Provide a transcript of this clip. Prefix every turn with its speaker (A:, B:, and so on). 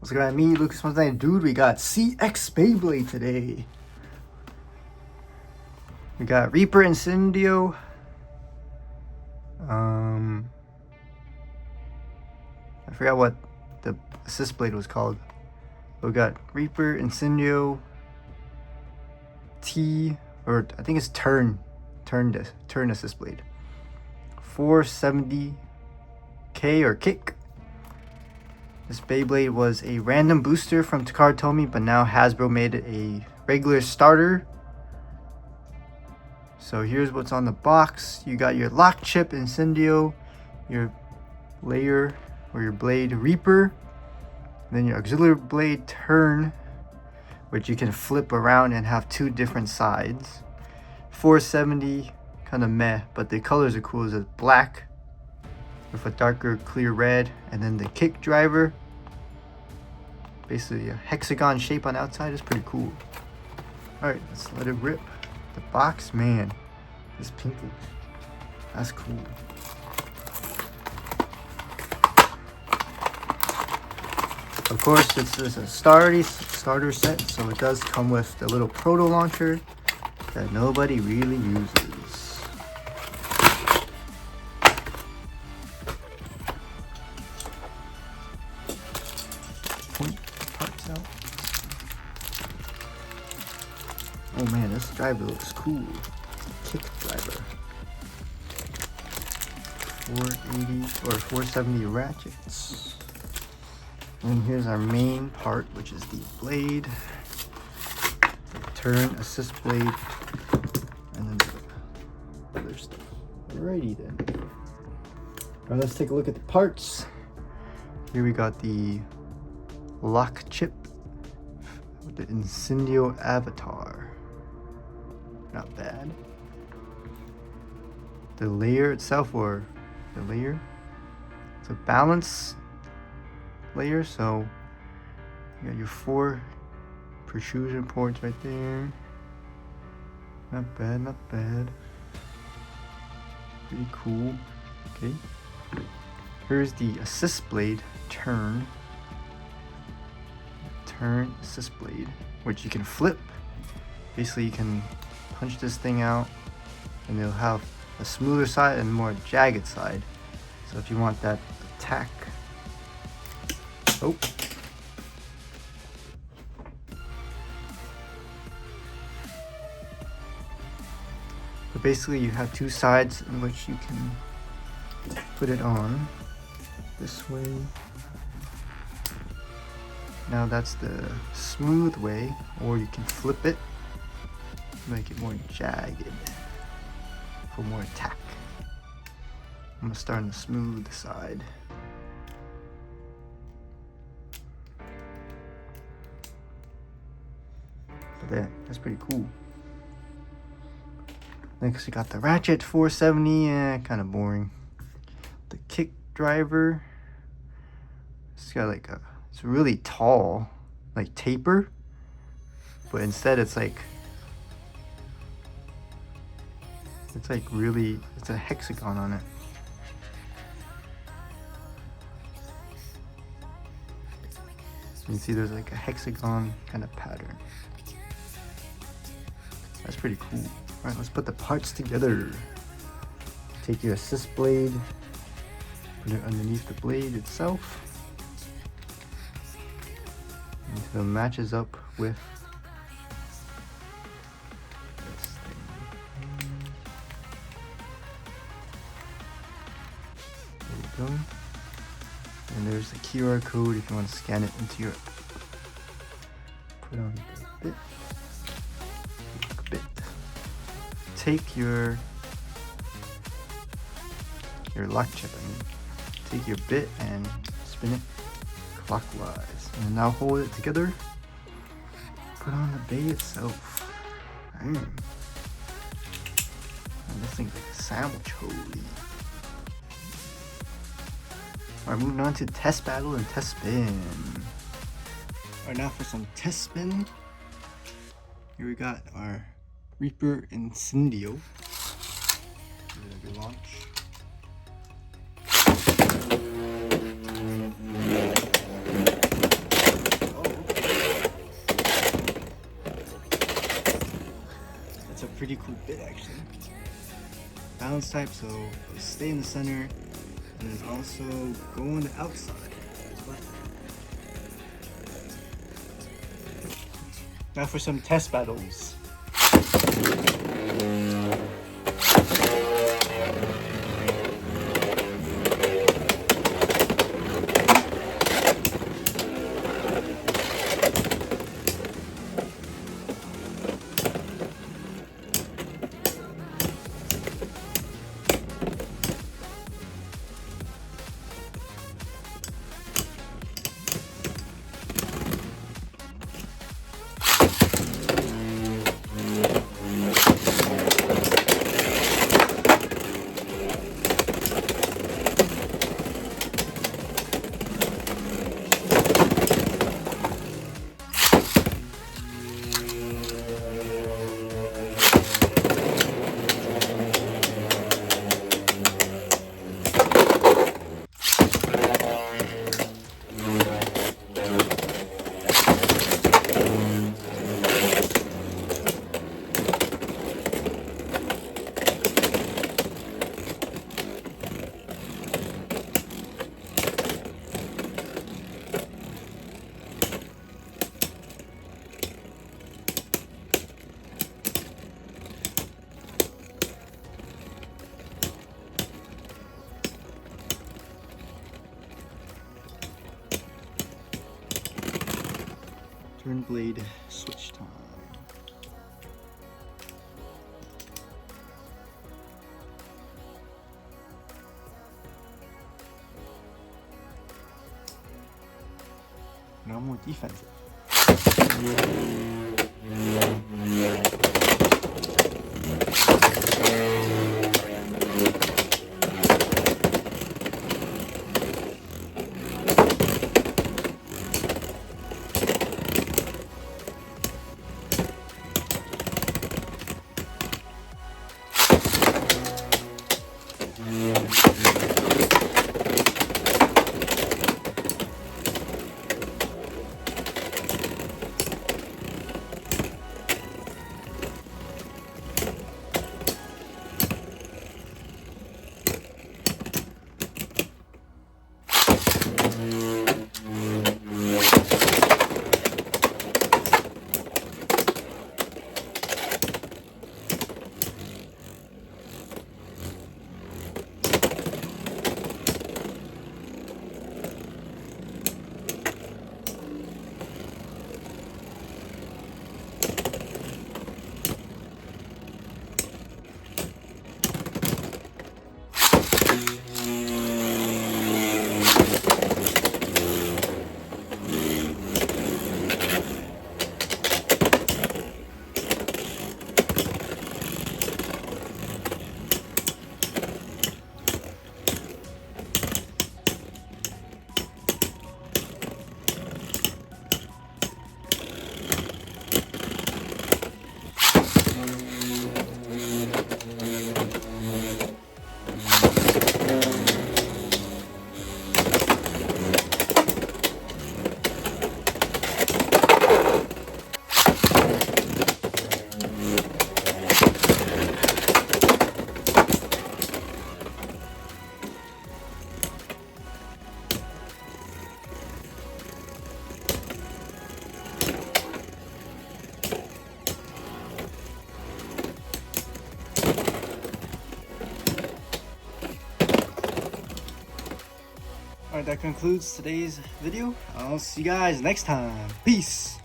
A: What's good at me, Lucas Montana? Dude, we got CX Beyblade today. We got Reaper Incendio. I forgot what the assist blade was called. We got Reaper Incendio T, or I think it's turn assist blade. 470K or kick. This Beyblade was a random booster from Takara Tomy, but now Hasbro made it a regular starter. So here's what's on the box. You got your lock chip Incendio, your layer or your blade Reaper, then your auxiliary blade turn, which you can flip around and have two different sides. 470, kind of meh, but the colors are cool. It's black with a darker clear red, and then the kick driver, basically a hexagon shape on the outside, is pretty cool. Alright, let's let it rip. The box, man, this pink, that's cool. Of course, this is a starter set, so it does come with the little proto launcher that nobody really uses. Point parts out. Oh man, this driver looks cool. Kick driver. 480 or 470 ratchets. And here's our main part, which is the blade, the turn assist blade, and then the other stuff. Alrighty then. Alright, let's take a look at the parts. Here we got the lock chip with the Incendio avatar. Not bad. The layer itself, or the layer, it's a balance layer, so you got your 4 protrusion ports right there. Not bad, not bad. Pretty cool. Okay. Here's the assist blade turn assist blade, which you can flip. Basically, you can punch this thing out and it'll have a smoother side and more jagged side. So if you want that attack, oh, but basically you have two sides in which you can put it on this way. Now that's the smooth way, or you can flip it, make it more jagged for more attack. I'm gonna start on the smooth side. But that's pretty cool. Next we got the ratchet 470, kind of boring. The kick driver, it's got like it's really tall, like taper, but instead it's like really, it's a hexagon on it. You can see there's like a hexagon kind of pattern. That's pretty cool. Alright, let's put the parts together. Take your assist blade, put it underneath the blade itself until it matches up with this thing. There we go. And there's the QR code if you want to scan it into your, put on the bit. Take your lock chip, take your bit and spin it clockwise, and now hold it together. Put on the bay itself. And this thing's like a sandwich, holy. Alright, moving on to test battle and test spin. Alright, now for some test spin. Here we got our Reaper Incendio. Launch. pretty cool bit actually. Balance type, so it'll stay in the center, and then also go on the outside as well. Now for some test battles. Turn blade switch time. Now more defensive. Alright, that concludes today's video. I'll see you guys next time. Peace!